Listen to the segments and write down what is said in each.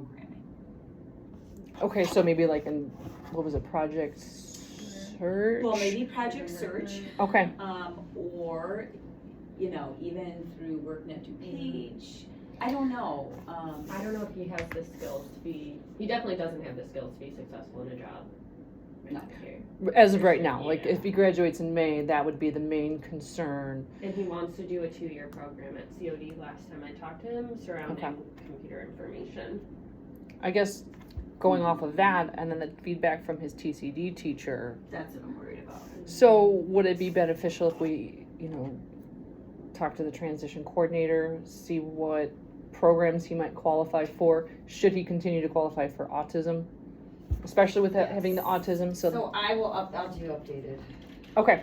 programming. Okay, so maybe like in, what was it, Project Search? Well, maybe Project Search, Okay, or, you know, even through WorkNet to Page. I don't know. I don't know if he has the skills to be, he definitely doesn't have the skills to be successful in a job. No. Here. as of right now, like Yeah. if he graduates in May, that would be the main concern. And he wants to do a 2-year program at COD last time I talked to him surrounding Okay. computer information. I guess going off of that and then the feedback from his TCD teacher. That's what I'm worried about. So would it be beneficial if we, you know, talk to the transition coordinator, see what programs he might qualify for? Should he continue to qualify for autism? Especially with Yes. having the autism, So I will I'll do updated. okay,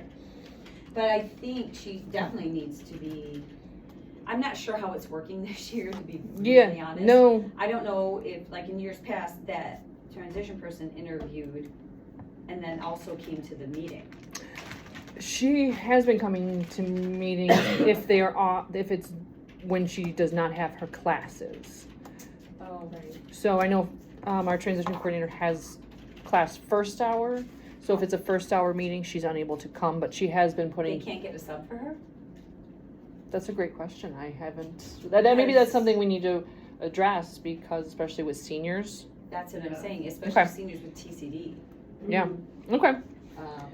But I think she definitely needs to be, I'm not sure how it's working this year, to be really yeah, honest. no, I don't know if, like in years past, that transition person interviewed and then also came to the meeting. she has been coming to meetings if they are if it's when she does not have her classes. Oh, right. So I know our transition coordinator has class first hour. So if it's a first hour meeting, she's unable to come, but she has been They putting. can't get a sub for her? That's a great question. I haven't. That maybe that's something we need to address because especially with seniors. That's what I'm Yeah. saying, especially Okay. seniors with TCD. Yeah. Mhm. Okay. Um,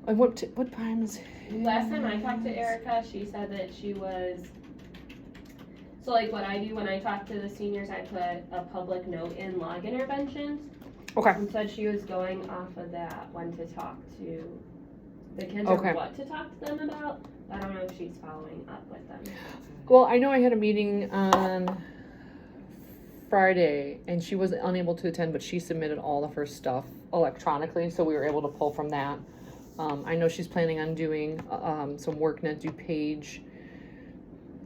And what time is? Last time I talked to Erica, she said that she was, so like what I do when I talk to the seniors, I put a public note in log interventions. Okay. And said she was going off of that when to talk to the kids Okay. or what to talk to them about. I don't know if she's following up with them. Well, I know I had a meeting on Friday and she was unable to attend, but she submitted all of her stuff electronically, so we were able to pull from that. I know she's planning on doing some WorkNet do page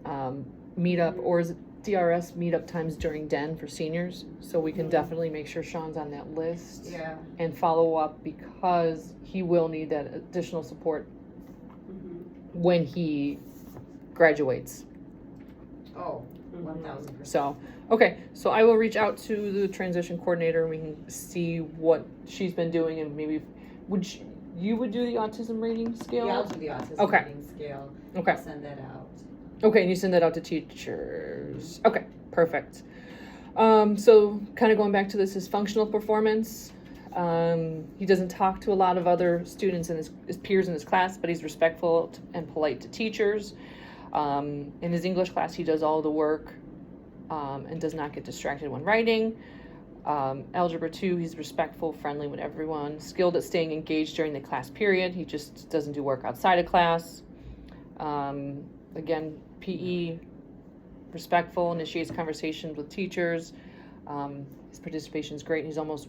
meetup, or is it DRS meetup times during DEN for seniors, so we can definitely make sure Sean's on that list yeah. and follow up because he will need that additional support Mm-hmm. when he graduates. Oh, 1,000%. So, okay, so I will reach out to the transition coordinator and we can see what she's been doing and maybe, you would do the autism rating scale? Yeah, I'll do the autism Okay. rating scale. Okay. I'll send that out. Okay, and you send that out to teachers. Okay, perfect. So kind of going back to this, his functional performance. He doesn't talk to a lot of other students and his peers in his class, but he's respectful and polite to teachers. In his English class, he does all the work and does not get distracted when writing. Algebra 2, he's respectful, friendly with everyone, skilled at staying engaged during the class period. He just doesn't do work outside of class. Again, PE, respectful, initiates conversations with teachers. His participation is great. He's almost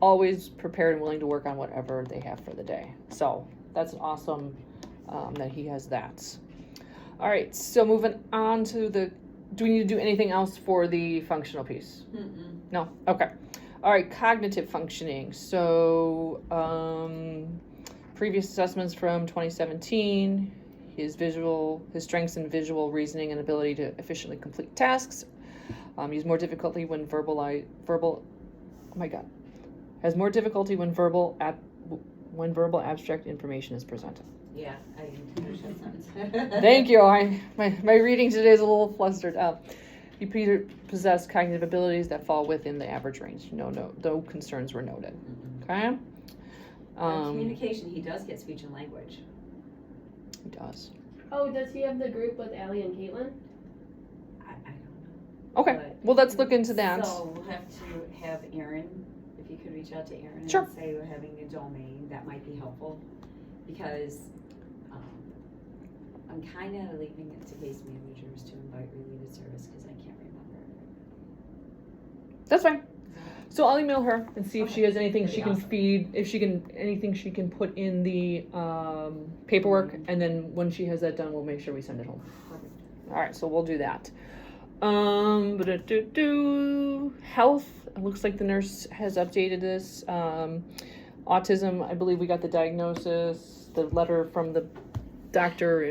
always prepared and willing to work on whatever they have for the day. So that's awesome that he has that. All right, so moving on to do we need to do anything else for the functional piece? Mm-mm. No? Okay. All right, cognitive functioning. So previous assessments from 2017, his strengths in visual reasoning and ability to efficiently complete tasks. Has more difficulty when has more difficulty when verbal abstract information is presented. Yeah, I didn't finish that sentence. Thank you. My reading today is a little flustered up. He possessed cognitive abilities that fall within the average range. No concerns were noted. Okay. Communication, he does get speech and language. He does. Oh, does he have the group with Allie and Caitlin? I don't know. Okay. But- Well, let's look into that. So we'll have to have Aaron, if you could reach out to Aaron Sure. and say we're having a domain, that might be helpful. Because I'm kind of leaving it to case managers to invite related service because I can't remember. That's fine. So I'll email her and see if she has anything That'd she be can awesome. feed, anything she can put in the paperwork, and then when she has that done, we'll make sure we send it home. Perfect. All right, so we'll do that. Health. It looks like the nurse has updated this. Autism. I believe we got the diagnosis, the letter from the doctor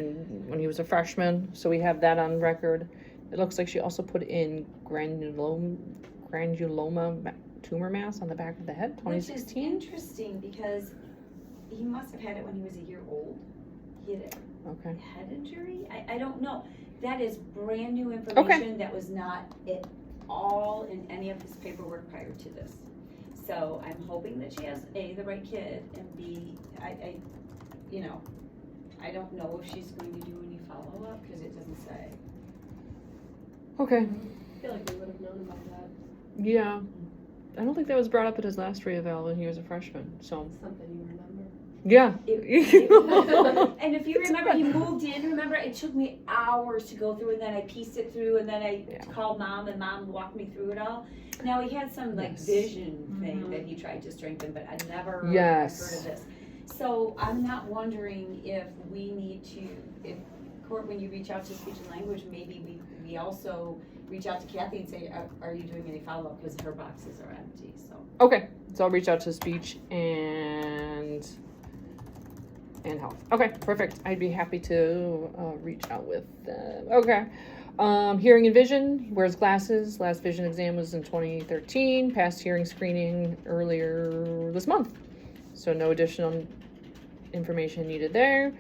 when he was a freshman, so we have that on record. It looks like she also put in granuloma tumor mass on the back of the head, 2016. Which is interesting because he must have had it when he was a year old. He had Okay. a head injury? I don't know. That is brand new information that was not at all in any of his paperwork prior to this. So I'm hoping that she has A, the right kid, and B, I don't know if she's going to do any follow-up because it doesn't say. Okay. I feel like we would have known about that. Yeah. I don't think that was brought up at his last re-eval when he was a freshman, so. Something you remember. Yeah. And if you remember, he moved in, remember, it took me hours to go through, and then I pieced it through, and then I called mom, and mom walked me through it all. Now, he had some, like, Yes. vision thing that he tried to strengthen, but I never Yes. heard of this. So I'm not wondering if we need to, if, Court, when you reach out to speech and language, maybe we also reach out to Kathy and say, are you doing any follow-up, because her boxes are empty, so. Okay, so I'll reach out to speech and health. Okay, perfect. I'd be happy to reach out with them. Okay. Hearing and vision, he wears glasses. Last vision exam was in 2013. Passed hearing screening earlier this month. So no additional information needed there.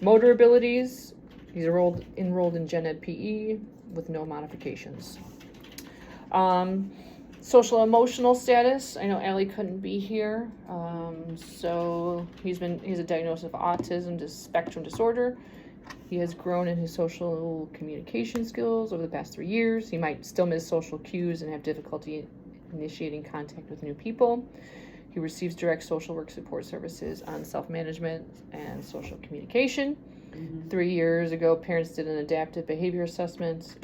Motor abilities, he's enrolled in Gen Ed PE with no modifications. Social emotional status, I know Allie couldn't be here, so he has a diagnosis of autism spectrum disorder. He has grown in his social communication skills over the past 3 years. He might still miss social cues and have difficulty initiating contact with new people. He receives direct social work support services on self-management and social communication. 3 years ago, parents did an adaptive behavior assessment.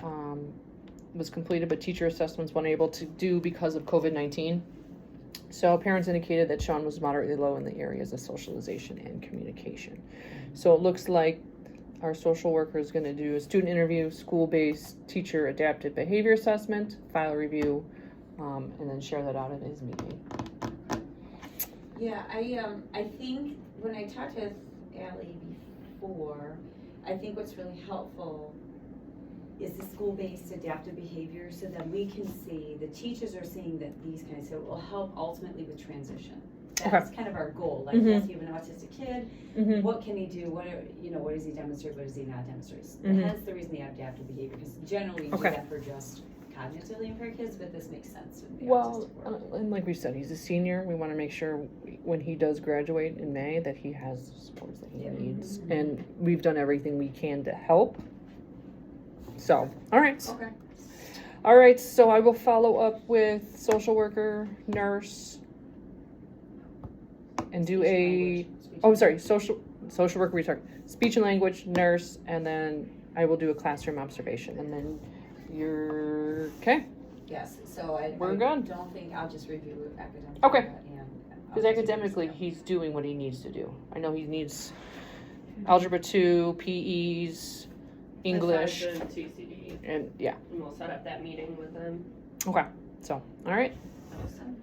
Was completed, but teacher assessments weren't able to do because of COVID-19. So parents indicated that Sean was moderately low in the areas of socialization and communication. So it looks like our social worker is going to do a student interview, school-based teacher adaptive behavior assessment, file review, and then share that out at his meeting. Yeah, I think when I talked to Allie before, I think what's really helpful is the school-based adaptive behavior, so that we can see, the teachers are seeing that these kinds, so it will help ultimately with transition. That's kind of our goal, like, yes, you have an autistic kid, what can he do, what does he demonstrate, what does he not demonstrate? Hence the reason the adaptive behavior, because generally you do that for just cognitively impaired kids, but this makes sense in the Well, autistic world. and like we said, he's a senior. We want to make sure when he does graduate in May that he has the supports that he needs. And we've done everything we can to help. So, all right. Okay. All right, so I will follow up with social worker, nurse, and do social worker, we talked, speech and language, nurse, and then I will do a classroom observation, and then you're, okay? Yes, so We're good. don't think, I'll just review academic. Okay. data and Because academically, he's doing what he needs to do. I know he needs Algebra 2, PEs, English, Besides the TCD, and yeah, and we'll set up that meeting with them. okay, so, all right. Awesome.